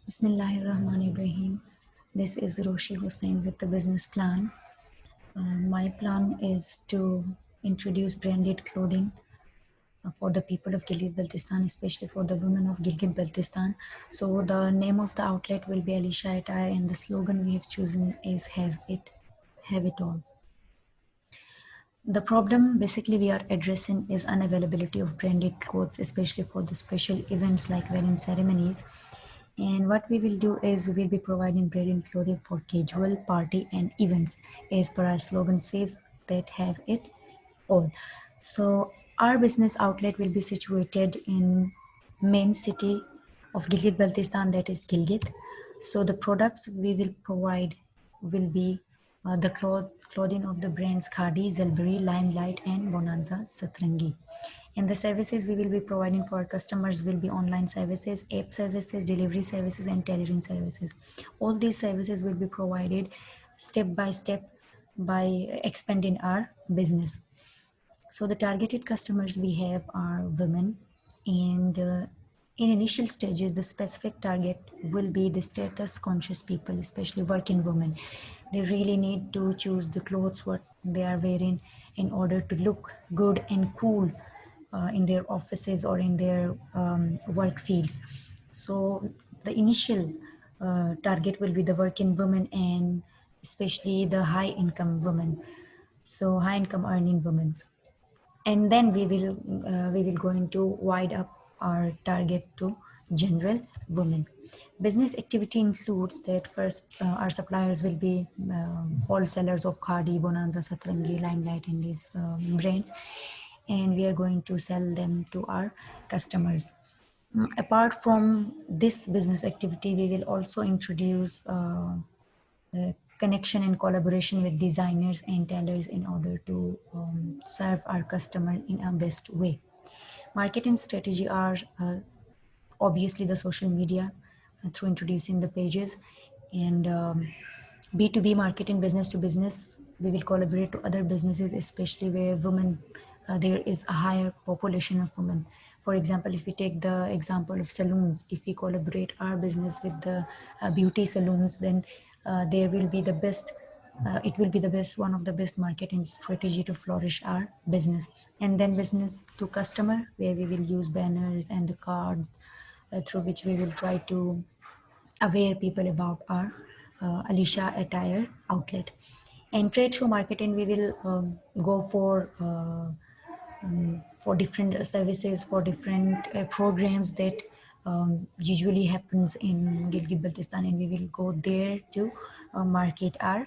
Bismillahirrahmanirrahim. This is Roshi Hussain with the business plan. My plan is to introduce branded clothing for the people of Gilgit-Baltistan, especially for the women of Gilgit-Baltistan. So the name of the outlet will be Alisha Attire, and the slogan we have chosen is have it all. The problem basically we are addressing is unavailability of branded clothes, especially for the special events like wedding ceremonies. And what we will do is we will be providing branded clothing for casual, party, and events, as per our slogan says that have it all. So our business outlet will be situated in main city of Gilgit Baltistan, that is Gilgit. So the products we will provide will be the clothing of the brands Khadi, Zalbari, Limelight, and Bonanza Satrangi. And the services we will be providing for our customers will be online services, app services, delivery services, and tailoring services. All these services will be provided step by step by expanding our business. So the targeted customers we have are women, and in initial stages, the specific target will be the status conscious people, especially working women. They really need to choose the clothes what they are wearing in order to look good and cool in their offices or in their work fields. So the initial target will be the working women, and especially the high income women, so high income earning women. And then we will going to wide up our target to general women. Business activity includes that first, our suppliers will be wholesalers of Khadi, Bonanza, Satrangi, Limelight, and these brands, and we are going to sell them to our customers. Apart from this business activity, we will also introduce connection and collaboration with designers and tailors in order to serve our customer in a best way. Marketing strategy are obviously the social media through introducing the pages, and B2B marketing, business to business. We will collaborate to other businesses, especially where women, there is a higher population of women. For example, if we take the example of saloons, if we collaborate our business with the beauty saloons, then there will be the best it will be the best one of the best marketing strategy to flourish our business. And then business to customer, where we will use banners and the cards through which we will try to aware people about our Alisha Attire outlet. And trade show marketing, we will go for different services, for different programs that usually happens in Gilgit-Baltistan, and we will go there to market our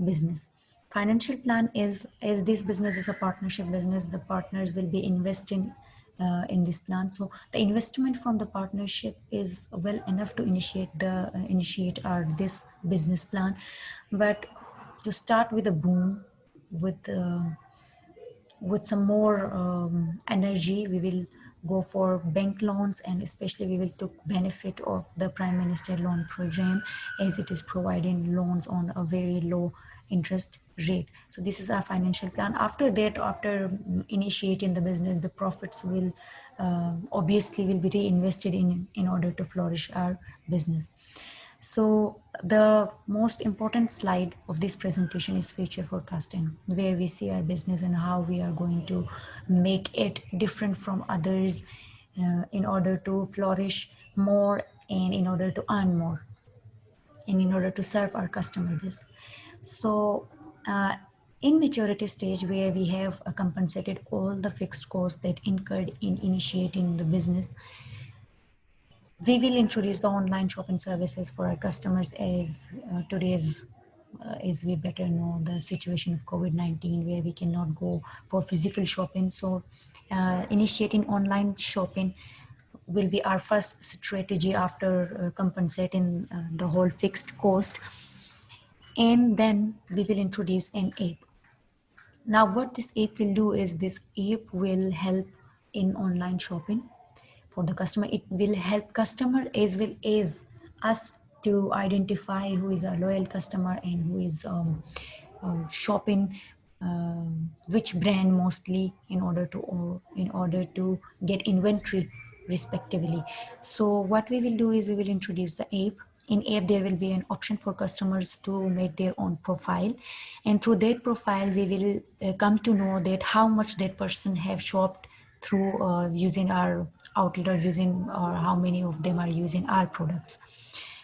business. Financial plan is, as this business is a partnership business, the partners will be investing in this plan. So the investment from the partnership is well enough to initiate our this business plan. But to start with a boom, with some more energy, we will go for bank loans, and especially we will take benefit of the Prime Minister loan program, as it is providing loans on a very low interest rate. So this is our financial plan. After that, after initiating the business, the profits will obviously will be reinvested in order to flourish our business. So the most important slide of this presentation is future forecasting, where we see our business and how we are going to make it different from others in order to flourish more, and in order to earn more, and in order to serve our customer base. So in maturity stage, where we have compensated all the fixed costs that incurred in initiating the business, we will introduce the online shopping services for our customers, as today's as we better know the situation of COVID-19, where we cannot go for physical shopping. So initiating online shopping will be our first strategy after compensating the whole fixed cost. And then we will introduce an app. Now what this app will do is, this app will help in online shopping for the customer. It will help customer as well as us to identify who is a loyal customer and who is shopping which brand mostly, in order to get inventory respectively. So what we will do is we will introduce the app. In app there will be an option for customers to make their own profile, and through that profile we will come to know that how much that person have shopped through using our outlet, or using, or how many of them are using our products.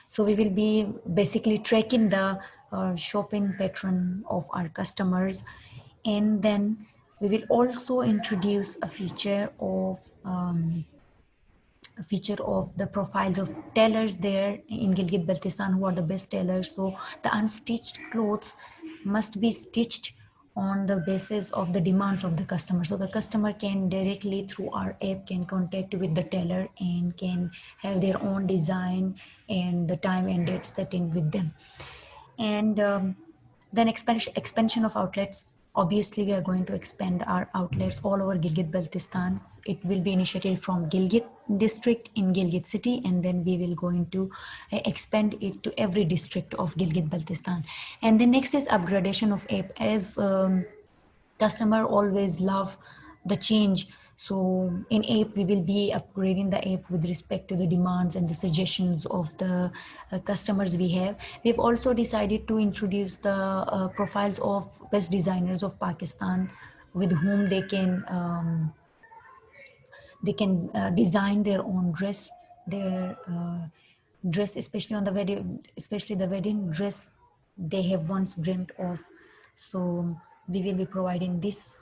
So we will be basically tracking the shopping pattern of our customers. And then we will also introduce a feature of the profiles of tailors there in Gilgit Baltistan who are the best tailors. So the unstitched clothes must be stitched on the basis of the demands of the customer. So the customer can directly through our app can contact with the tailor and can have their own design and the time and date set in with them. And then expansion of outlets. Obviously, we are going to expand our outlets all over Gilgit Baltistan. It will be initiated from Gilgit district in Gilgit city, and then we will going to expand it to every district of Gilgit Baltistan. And the next is upgradation of app. As customer always love the change, so in app we will be upgrading the app with respect to the demands and the suggestions of the customers we have. We've also decided to introduce the profiles of best designers of Pakistan, with whom they can design their own dress, their dress, especially on the wedding, especially the wedding dress they have once dreamt of. So we will be providing this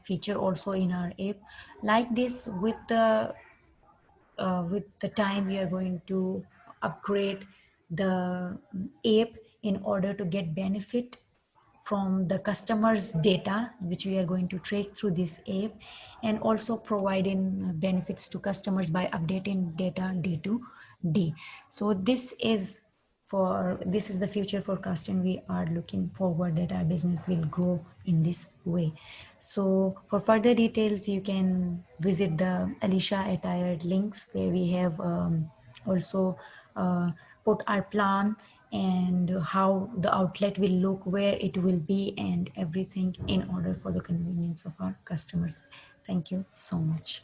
feature also in our app. Like this, with the time we are going to upgrade the app in order to get benefit from the customers data which we are going to track through this app, and also providing benefits to customers by updating data day to day. So this is the future forecast, and we are looking forward that our business will grow in this way. So for further details you can visit the Alicia Attire links, where we have also put our plan and how the outlet will look, where it will be, and everything in order for the convenience of our customers. Thank you so much.